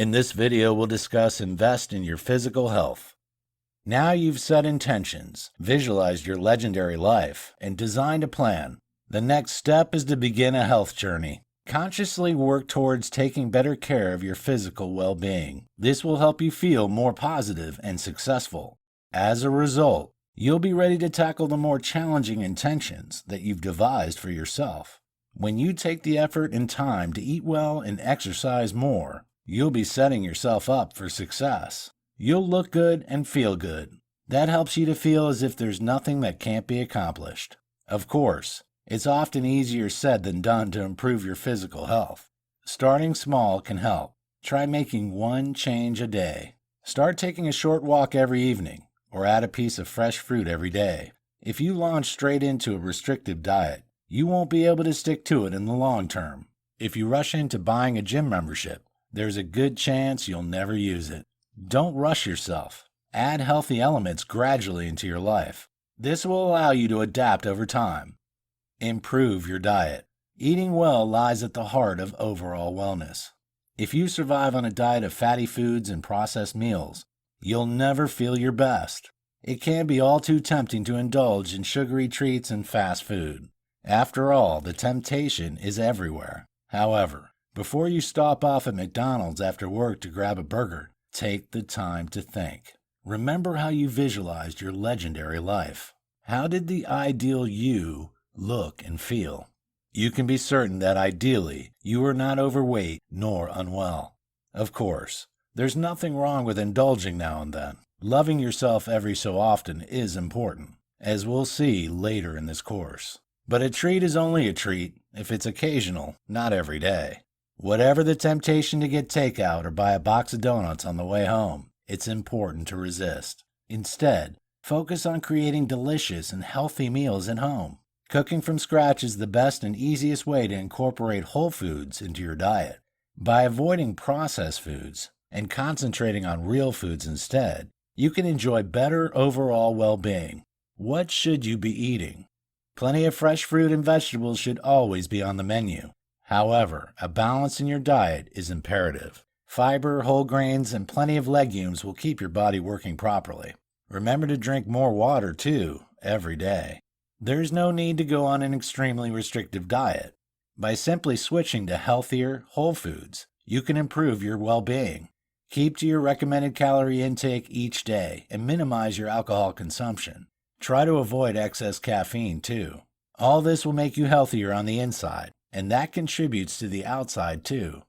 In this video, we'll discuss invest in your physical health. Now you've set intentions, visualized your legendary life, and designed a plan. The next step is to begin a health journey. Consciously work towards taking better care of your physical well-being. This will help you feel more positive and successful. As a result, you'll be ready to tackle the more challenging intentions that you've devised for yourself. When you take the effort and time to eat well and exercise more, you'll be setting yourself up for success. You'll look good and feel good. That helps you to feel as if there's nothing that can't be accomplished. Of course, it's often easier said than done to improve your physical health. Starting small can help. Try making one change a day. Start taking a short walk every evening, or add a piece of fresh fruit every day. If you launch straight into a restrictive diet, you won't be able to stick to it in the long term. If you rush into buying a gym membership, there's a good chance you'll never use it. Don't rush yourself. Add healthy elements gradually into your life. This will allow you to adapt over time. Improve your diet. Eating well lies at the heart of overall wellness. If you survive on a diet of fatty foods and processed meals, you'll never feel your best. It can be all too tempting to indulge in sugary treats and fast food. After all, the temptation is everywhere. However, before you stop off at McDonald's after work to grab a burger, take the time to think. Remember how you visualized your legendary life. How did the ideal you look and feel? You can be certain that ideally, you are not overweight nor unwell. Of course, there's nothing wrong with indulging now and then. Loving yourself every so often is important, as we'll see later in this course. But a treat is only a treat if it's occasional, not every day. Whatever the temptation to get takeout or buy a box of donuts on the way home, it's important to resist. Instead, focus on creating delicious and healthy meals at home. Cooking from scratch is the best and easiest way to incorporate whole foods into your diet. By avoiding processed foods and concentrating on real foods instead, you can enjoy better overall well-being. What should you be eating? Plenty of fresh fruit and vegetables should always be on the menu. However, a balance in your diet is imperative. Fiber, whole grains, and plenty of legumes will keep your body working properly. Remember to drink more water, too, every day. There's no need to go on an extremely restrictive diet. By simply switching to healthier, whole foods, you can improve your well-being. Keep to your recommended calorie intake each day and minimize your alcohol consumption. Try to avoid excess caffeine, too. All this will make you healthier on the inside, and that contributes to the outside, too.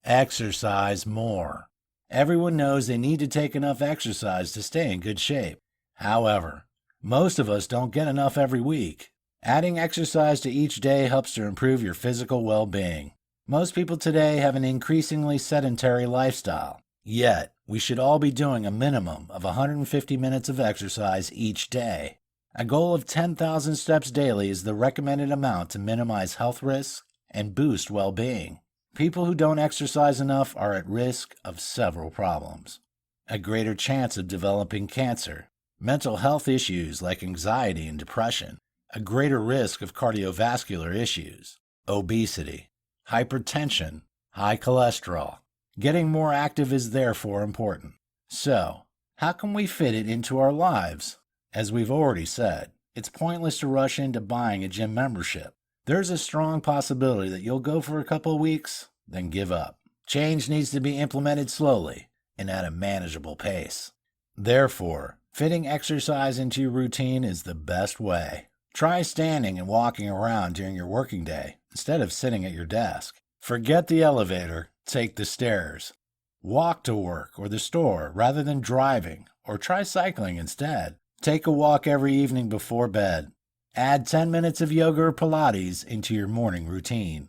Exercise more. Everyone knows they need to take enough exercise to stay in good shape. However, most of us don't get enough every week. Adding exercise to each day helps to improve your physical well-being. Most people today have an increasingly sedentary lifestyle. Yet, we should all be doing a minimum of 150 minutes of exercise each day. A goal of 10,000 steps daily is the recommended amount to minimize health risks and boost well-being. People who don't exercise enough are at risk of several problems. A greater chance of developing cancer, mental health issues like anxiety and depression, a greater risk of cardiovascular issues, obesity, hypertension, high cholesterol. Getting more active is therefore important. So, how can we fit it into our lives? As we've already said, it's pointless to rush into buying a gym membership. There's a strong possibility that you'll go for a couple of weeks, then give up. Change needs to be implemented slowly and at a manageable pace. Therefore, fitting exercise into your routine is the best way. Try standing and walking around during your working day instead of sitting at your desk. Forget the elevator, take the stairs. Walk to work or the store rather than driving, or try cycling instead. Take a walk every evening before bed. Add 10 minutes of yoga or Pilates into your morning routine.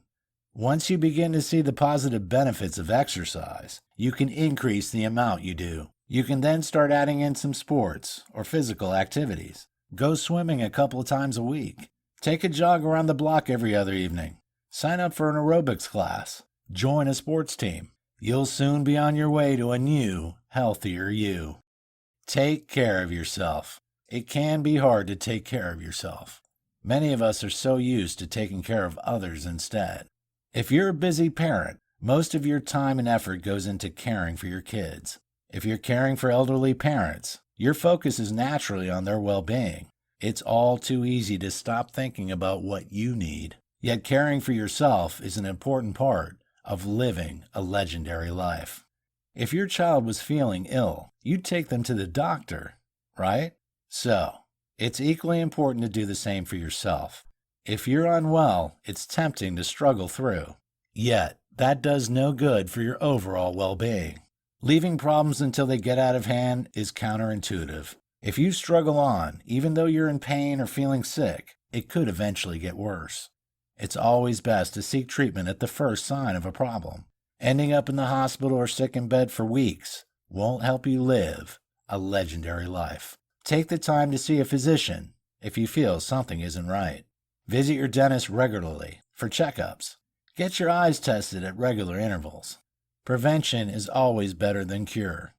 Once you begin to see the positive benefits of exercise, you can increase the amount you do. You can then start adding in some sports or physical activities. Go swimming a couple of times a week. Take a jog around the block every other evening. Sign up for an aerobics class. Join a sports team. You'll soon be on your way to a new, healthier you. Take care of yourself. It can be hard to take care of yourself. Many of us are so used to taking care of others instead. If you're a busy parent, Most of your time and effort goes into caring for your kids. If you're caring for elderly parents, your focus is naturally on their well-being. It's all too easy to stop thinking about what you need. Yet caring for yourself is an important part of living a legendary life. If your child was feeling ill, you'd take them to the doctor, right? So, it's equally important to do the same for yourself. If you're unwell, it's tempting to struggle through. Yet, that does no good for your overall well-being. Leaving problems until they get out of hand is counterintuitive. If you struggle on, even though you're in pain or feeling sick, it could eventually get worse. It's always best to seek treatment at the first sign of a problem. Ending up in the hospital or sick in bed for weeks won't help you live a legendary life. Take the time to see a physician if you feel something isn't right. Visit your dentist regularly for checkups. Get your eyes tested at regular intervals. Prevention is always better than cure.